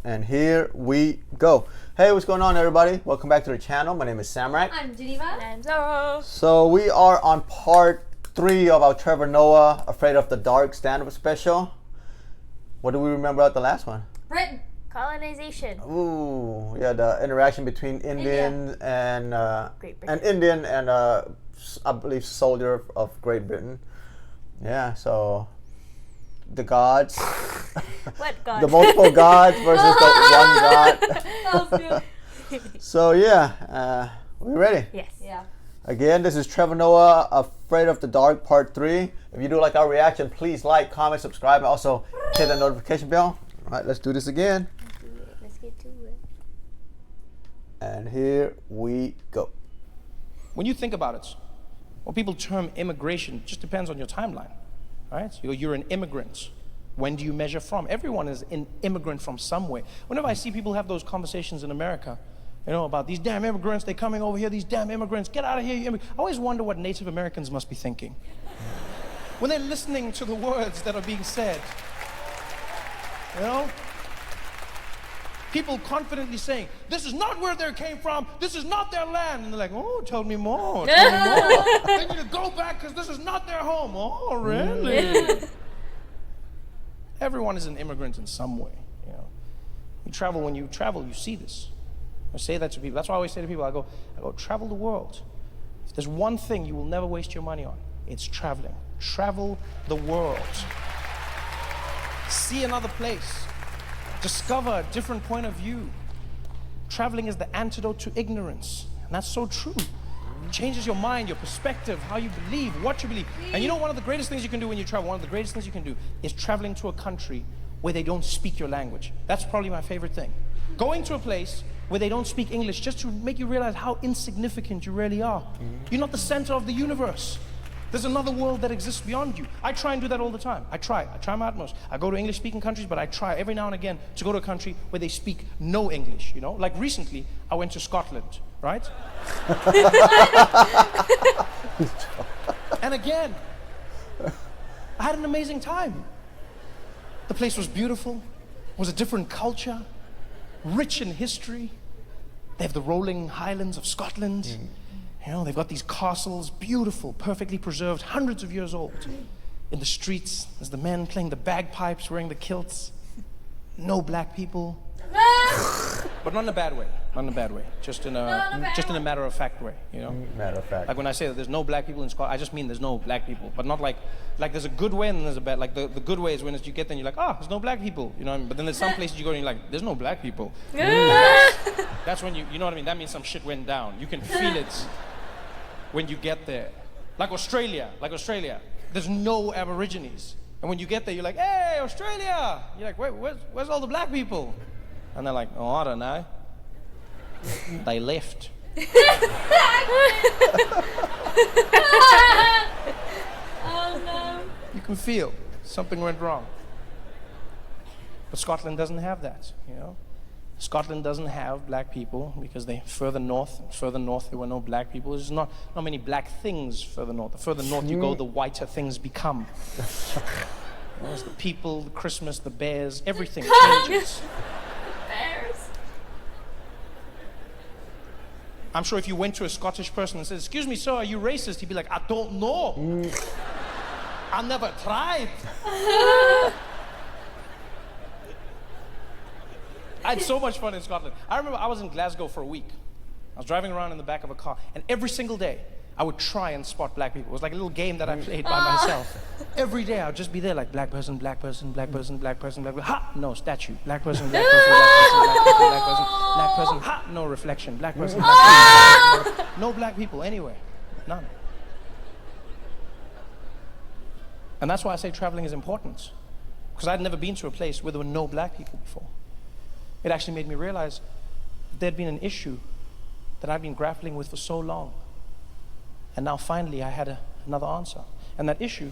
And here we go. Hey, what's going on, everybody? Welcome back to the channel. My name is Samrak. I'm Geneva. And I'm Zoro. So we are on part 3 of our Trevor Noah Afraid of the Dark stand-up special. What do we remember about the last one? Britain. Colonization. Ooh, yeah, the interaction between Indian and Great Britain. I believe soldier of Great Britain. Yeah, so the gods. What god? The multiple gods versus the one god. That was good. So yeah, we ready? Yes. Yeah. Again, this is Trevor Noah Afraid of the Dark Part 3. If you do like our reaction, please like, comment, subscribe, and also hit the notification bell. All right, let's do this again. Let's get to it. And here we go. When you think about it, what people term immigration just depends on your timeline, right? You're an immigrant. When do you measure from? Everyone is an immigrant from somewhere. Whenever I see people have those conversations in America, you know, about these damn immigrants, they're coming over here, these damn immigrants, get out of here, you immigrants. I always wonder what Native Americans must be thinking when they're listening to the words that are being said. You know? People confidently saying, this is not where they came from, this is not their land. And they're like, oh, tell me more, tell me more. They need to go back because this is not their home. Oh, really? Everyone is an immigrant in some way, you know. When you travel, you see this. I say that to people. That's why I always say to people, I go, travel the world. If there's one thing you will never waste your money on, it's traveling. Travel the world. See another place. Discover a different point of view. Traveling is the antidote to ignorance. And that's so true. It changes your mind, your perspective, how you believe, what you believe. And you know, one of the greatest things you can do when you travel, one of the greatest things you can do is traveling to a country where they don't speak your language. That's probably my favorite thing. Going to a place where they don't speak English just to make you realize how insignificant you really are. You're not the center of the universe. There's another world that exists beyond you. I try and do that all the time. I try my utmost. I go to English-speaking countries, but I try every now and again to go to a country where they speak no English, you know? Like recently, I went to Scotland, right? And again, I had an amazing time. The place was beautiful. It was a different culture, rich in history. They have the rolling highlands of Scotland. You know, they've got these castles, beautiful, perfectly preserved, hundreds of years old. In the streets, there's the men playing the bagpipes, wearing the kilts. No black people. But not in a bad way. Not in a bad way. Just in a matter-of-fact way, you know? Matter of fact. Like when I say that there's no black people in Scotland, I just mean there's no black people. But not like there's a good way and there's a bad. Like the good way is when you get there and you're like, oh, there's no black people. You know what I mean? But then there's some places you go and you're like, there's no black people. That's when you know what I mean? That means some shit went down. You can feel it when you get there. Like Australia. There's no Aborigines. And when you get there, you're like, hey, Australia! You're like, wait, where's all the black people? And they're like, oh, I don't know. They left. Oh no. You can feel something went wrong. But Scotland doesn't have that, you know? Scotland doesn't have black people because they further north there were no black people. There's not many black things further north. The further north you go, the whiter things become. There's the people, the Christmas, the bears, everything changes. Bears. I'm sure if you went to a Scottish person and said, excuse me, sir, are you racist? He'd be like, I don't know. I never tried. I had so much fun in Scotland. I remember I was in Glasgow for a week. I was driving around in the back of a car, and every single day, I would try and spot black people. It was like a little game that I played by myself. Every day, I would just be there like, black person, black person, black person, black person, black person. Ha! No, statue. Black person, black person, black person, black person, black person, black person. Ha! No reflection. Black person, black person. No black people anywhere. None. And that's why I say traveling is important. Because I'd never been to a place where there were no black people before. It actually made me realize that there'd been an issue that I'd been grappling with for so long. And now finally I had another answer. And that issue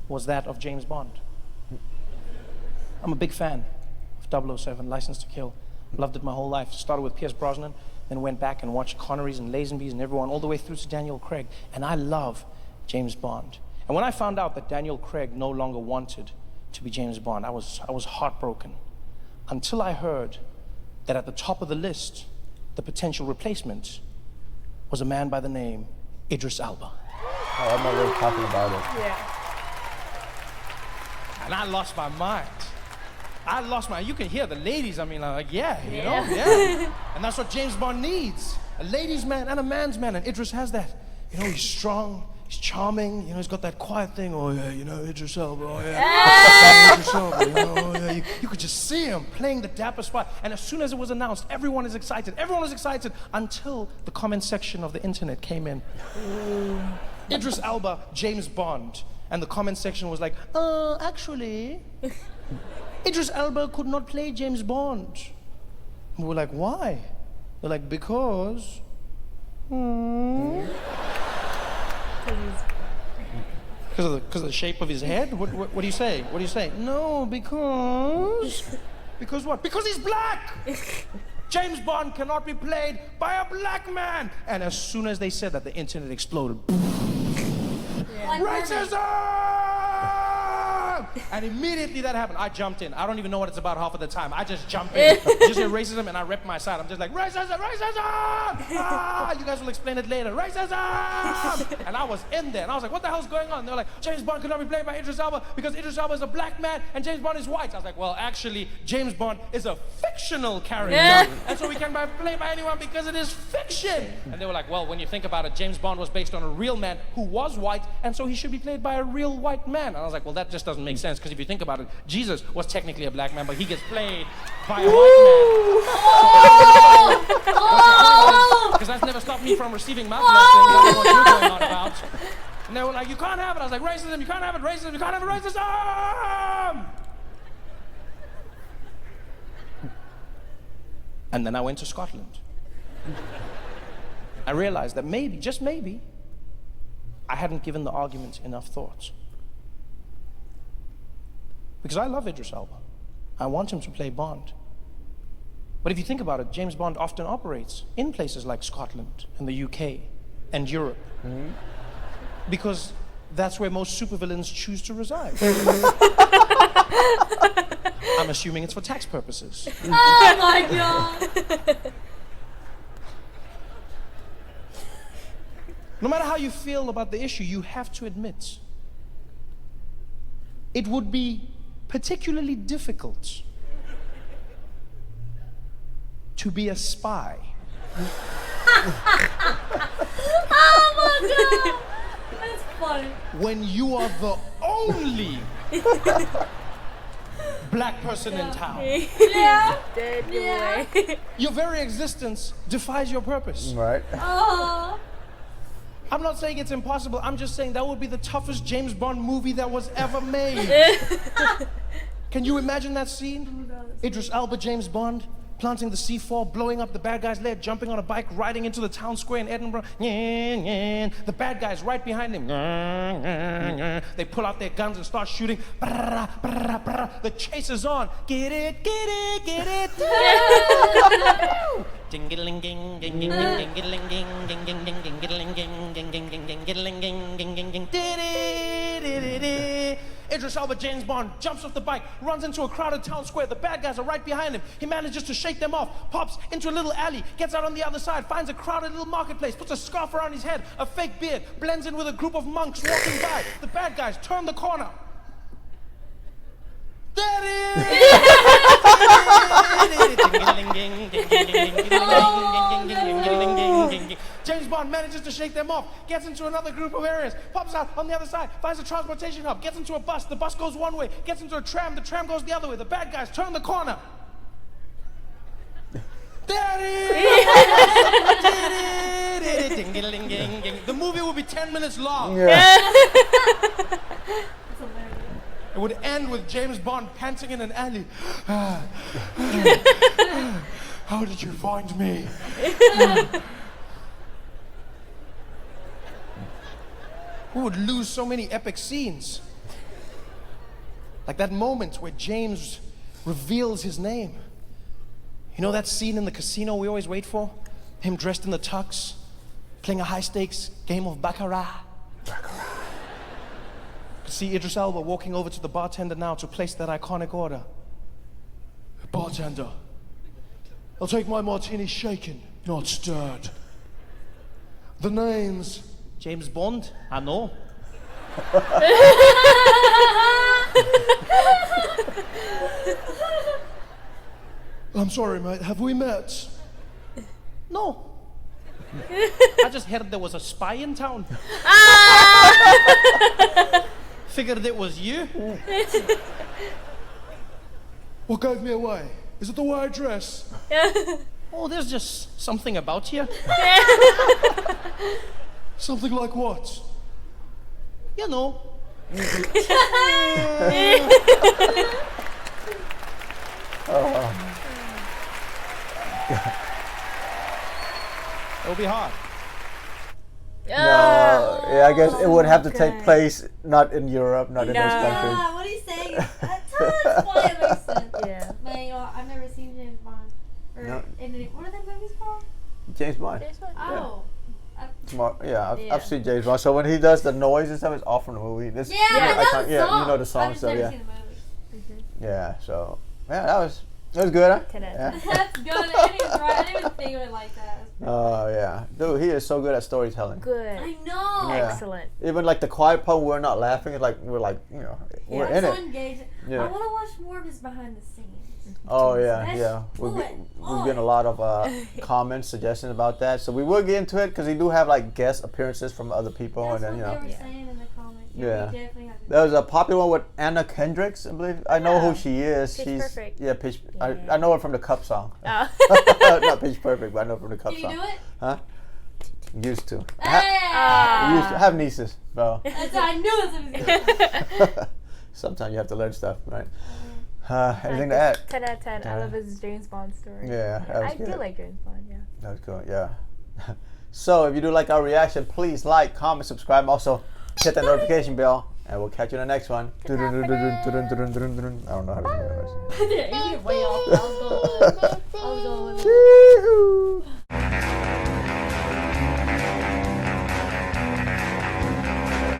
was that of James Bond. I'm a big fan of 007, License to Kill. Loved it my whole life. Started with Pierce Brosnan, then went back and watched Connerys and Lazenbys and everyone all the way through to Daniel Craig. And I love James Bond. And when I found out that Daniel Craig no longer wanted to be James Bond, I was heartbroken. until I heard that at the top of the list, the potential replacement was a man by the name Idris Elba. Oh, I'm already talking about it. Yeah. And I lost my mind. You can hear the ladies, I mean, like, yeah, you know, Yeah. yeah. And that's what James Bond needs. A ladies' man and a man's man, and Idris has that. You know, he's strong, he's charming, you know, he's got that quiet thing, oh yeah, you know, Idris Elba, oh yeah. Idris Elba, you know, oh yeah. You could just see him playing the dapper spot. And as soon as it was announced, everyone was excited until the comment section of the internet came in. Idris Elba, James Bond. And the comment section was like, actually, Idris Elba could not play James Bond. And we were like, why? They're like, because. Because of the shape of his head? What do you say? What do you say? No, because. Because what? Because he's black! James Bond cannot be played by a black man! And as soon as they said that, the internet exploded. Racism! And immediately that happened. I jumped in. I don't even know what it's about half of the time. I just jump in. Just hear racism and I rep my side. I'm just like, racism, racism! Ah, you guys will explain it later. Racism! And I was in there and I was like, what the hell's going on? They were like, James Bond cannot be played by Idris Elba because Idris Elba is a black man and James Bond is white. I was like, well, actually, James Bond is a fictional character. And so we can play by anyone because it is fiction. And they were like, well, when you think about it, James Bond was based on a real man who was white, and so he should be played by a real white man. And I was like, well, that just doesn't make sense, because if you think about it, Jesus was technically a black man, but he gets played by a white man. Because that's never stopped me from receiving mouth blessings. I don't know what you're going on about. And they were like, you can't have it. I was like, racism, you can't have it, racism, you can't have it, racism! And then I went to Scotland. I realized that maybe, just maybe, I hadn't given the argument enough thought. Because I love Idris Elba. I want him to play Bond. But if you think about it, James Bond often operates in places like Scotland and the UK and Europe. Mm-hmm. Because that's where most supervillains choose to reside. I'm assuming it's for tax purposes. Oh my god! No matter how you feel about the issue, you have to admit it would be particularly difficult to be a spy. Oh my god! That's funny. When you are the only black person in town. Yeah. Dead Yeah. away. Your very existence defies your purpose. Right. Oh. I'm not saying it's impossible, I'm just saying that would be the toughest James Bond movie that was ever made. Can you imagine that scene? Idris Elba, James Bond, planting the C4, blowing up the bad guy's leg, jumping on a bike, riding into the town square in Edinburgh. The bad guy's right behind him. They pull out their guns and start shooting. The chase is on. Get it, get it, get it. Idris Elba, James Bond, jumps off the bike, runs into a crowded town square. The bad guys are right behind him. He manages to shake them off, pops into a little alley, gets out on the other side, finds a crowded little marketplace, puts a scarf around his head, a fake beard, blends in with a group of monks walking by. The bad guys turn the corner. There it is! James Bond manages to shake them off, gets into another group of areas, pops out on the other side, finds a transportation hub, gets into a bus, the bus goes one way, gets into a tram, the tram goes the other way, the bad guys turn the corner. There it is! The movie will be 10 minutes long. Yeah. It would end with James Bond panting in an alley. How did you find me? We would lose so many epic scenes. Like that moment where James reveals his name. You know that scene in the casino we always wait for? Him dressed in the tux, playing a high-stakes game of baccarat. See Idris Elba walking over to the bartender now to place that iconic order. Bartender, I'll take my martini shaken, not stirred. The name's James Bond. I know. I'm sorry, mate. Have we met? No. I just heard there was a spy in town. Figured it was you. What gave me away? Is it the way I dress? Oh, there's just something about you. Something like what? You know. It'll be hard. No, yeah, I guess it would have to take Okay. place not in Europe, not in those No. countries. Yeah, what he's saying is that's why it makes sense. Yeah. Man, you know, I've never seen James Bond. Or No. what are the movies called? James Bond. Oh. Smart. Yeah, Yeah. I've seen James Bond. So when he does the noise and stuff, it's off from the movie. This, Yeah, I know the yeah, song. you know the song, I've just so never yeah, seen the movie. yeah. So yeah, that was good. Huh? 10 out of Yeah. 10. That's good. I didn't even, I didn't even think of it like that. Oh yeah, dude, he is so good at storytelling. Good. I know. Yeah. Excellent. Even like the quiet part, we're not laughing. It's like we're like we're I'm in so it. engaged. Yeah. I want to watch more of his behind the scenes. Oh yeah, That's yeah. We've fluent. getting a lot of comments, suggestions about that. So we will get into it because we do have like guest appearances from other people, That's and then what they were Yeah. saying in the comments. Yeah. We definitely have to there was a popular one with Anna Kendricks, I believe. I know who Yeah. she is. Pitch She's Perfect. yeah, Pitch. Yeah. I know her from the Cup song. Oh. Not Pitch Perfect, but I know her from the Cup Can you song. do it? Huh? Used to. Hey! Used to. I have nieces, bro. That's, I knew it was going Sometimes you have to learn stuff, right? Anything to Like add? 10 out of 10. I Yeah. love his James Bond story. Yeah, that was I do good. like James Bond, yeah. That was good, yeah. So if you do like our reaction, please like, comment, subscribe. Also, hit that notification bell, and we'll catch you in the next one. I don't know how to do it. Yeah, you get way off. I was going.